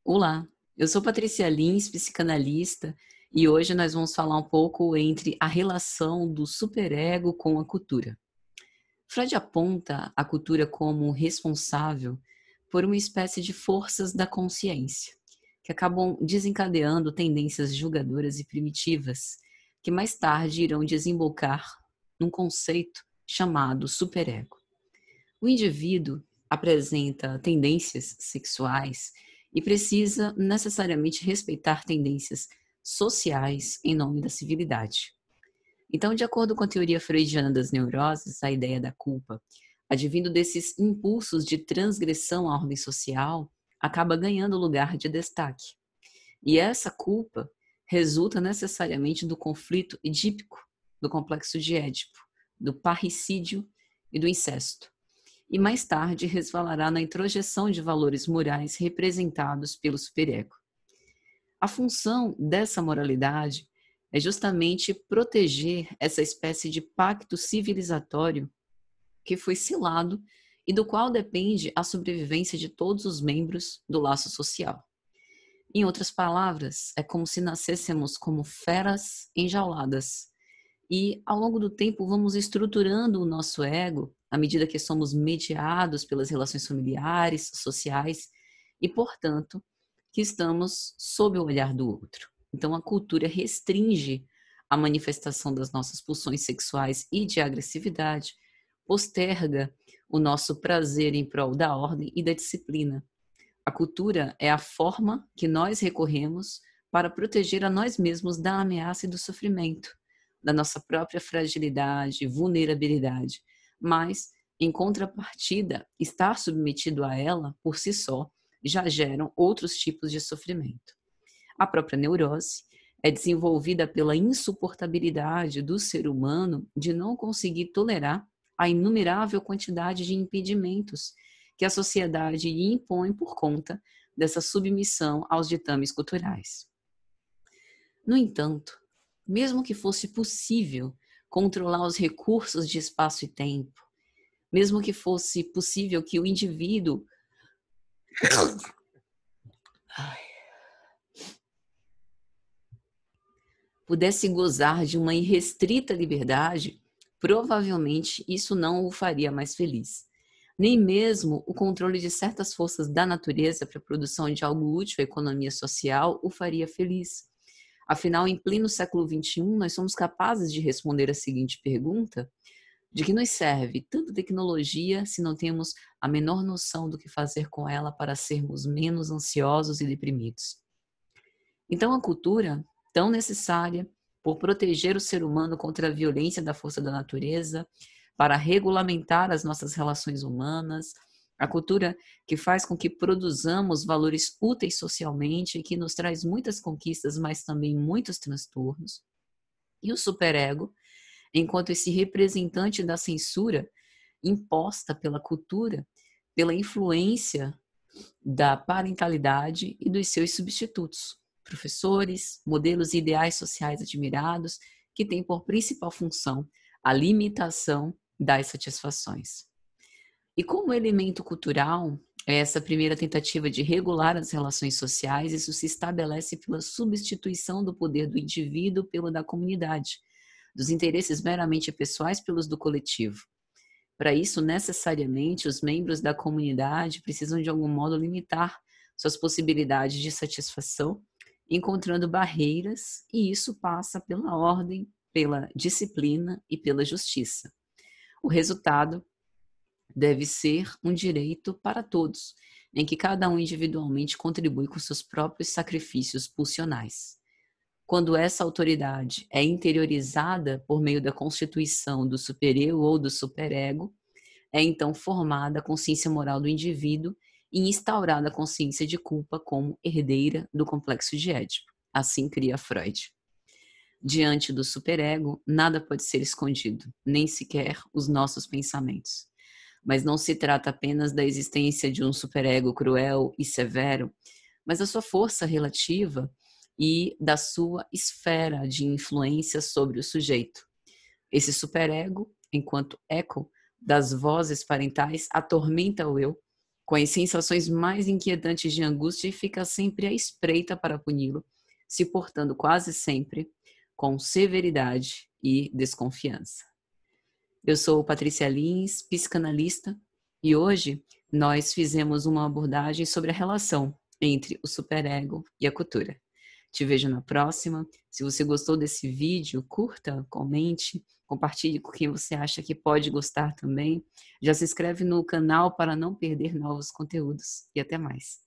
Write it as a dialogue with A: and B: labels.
A: Olá, eu sou Patrícia Lins, psicanalista, e hoje nós vamos falar um pouco entre a relação do superego com a cultura. Freud aponta a cultura como responsável por uma espécie de forças da consciência, que acabam desencadeando tendências julgadoras e primitivas, que mais tarde irão desembocar num conceito chamado superego. O indivíduo apresenta tendências sexuais e precisa necessariamente respeitar tendências sociais em nome da civilidade. Então, de acordo com a teoria freudiana das neuroses, a ideia da culpa, advindo desses impulsos de transgressão à ordem social, acaba ganhando lugar de destaque. E essa culpa resulta necessariamente do conflito edípico, do complexo de Édipo, do parricídio e do incesto, e mais tarde resvalará na introjeção de valores morais representados pelo superego. A função dessa moralidade é justamente proteger essa espécie de pacto civilizatório que foi selado e do qual depende a sobrevivência de todos os membros do laço social. Em outras palavras, é como se nascêssemos como feras enjauladas, e ao longo do tempo vamos estruturando o nosso ego à medida que somos mediados pelas relações familiares, sociais e, portanto, que estamos sob o olhar do outro. Então a cultura restringe a manifestação das nossas pulsões sexuais e de agressividade, posterga o nosso prazer em prol da ordem e da disciplina. A cultura é a forma que nós recorremos para proteger a nós mesmos da ameaça e do sofrimento, da nossa própria fragilidade, vulnerabilidade, mas, em contrapartida, estar submetido a ela, por si só, já geram outros tipos de sofrimento. A própria neurose é desenvolvida pela insuportabilidade do ser humano de não conseguir tolerar a inumerável quantidade de impedimentos que a sociedade lhe impõe por conta dessa submissão aos ditames culturais. No entanto, mesmo que fosse possível controlar os recursos de espaço e tempo, mesmo que fosse possível que o indivíduo pudesse gozar de uma irrestrita liberdade, provavelmente isso não o faria mais feliz. Nem mesmo o controle de certas forças da natureza para a produção de algo útil à economia social o faria feliz. Afinal, em pleno século XXI, nós somos capazes de responder a seguinte pergunta: de que nos serve tanta tecnologia se não temos a menor noção do que fazer com ela para sermos menos ansiosos e deprimidos? Então, a cultura, tão necessária por proteger o ser humano contra a violência da força da natureza, para regulamentar as nossas relações humanas, a cultura que faz com que produzamos valores úteis socialmente e que nos traz muitas conquistas, mas também muitos transtornos, e o superego, enquanto esse representante da censura imposta pela cultura, pela influência da parentalidade e dos seus substitutos, professores, modelos e ideais sociais admirados, que têm por principal função a limitação das satisfações. E como elemento cultural, essa primeira tentativa de regular as relações sociais, isso se estabelece pela substituição do poder do indivíduo pelo da comunidade, dos interesses meramente pessoais pelos do coletivo. Para isso, necessariamente, os membros da comunidade precisam de algum modo limitar suas possibilidades de satisfação, encontrando barreiras, e isso passa pela ordem, pela disciplina e pela justiça. O resultado deve ser um direito para todos, em que cada um individualmente contribui com seus próprios sacrifícios pulsionais. Quando essa autoridade é interiorizada por meio da constituição do supereu ou do superego, é então formada a consciência moral do indivíduo e instaurada a consciência de culpa como herdeira do complexo de Édipo. Assim cria Freud. Diante do superego, nada pode ser escondido, nem sequer os nossos pensamentos. Mas não se trata apenas da existência de um superego cruel e severo, mas da sua força relativa e da sua esfera de influência sobre o sujeito. Esse superego, enquanto eco das vozes parentais, atormenta o eu com as sensações mais inquietantes de angústia e fica sempre à espreita para puni-lo, se portando quase sempre com severidade e desconfiança. Eu sou Patrícia Lins, psicanalista, e hoje nós fizemos uma abordagem sobre a relação entre o superego e a cultura. Te vejo na próxima. Se você gostou desse vídeo, curta, comente, compartilhe com quem você acha que pode gostar também. Já se inscreve no canal para não perder novos conteúdos. E até mais.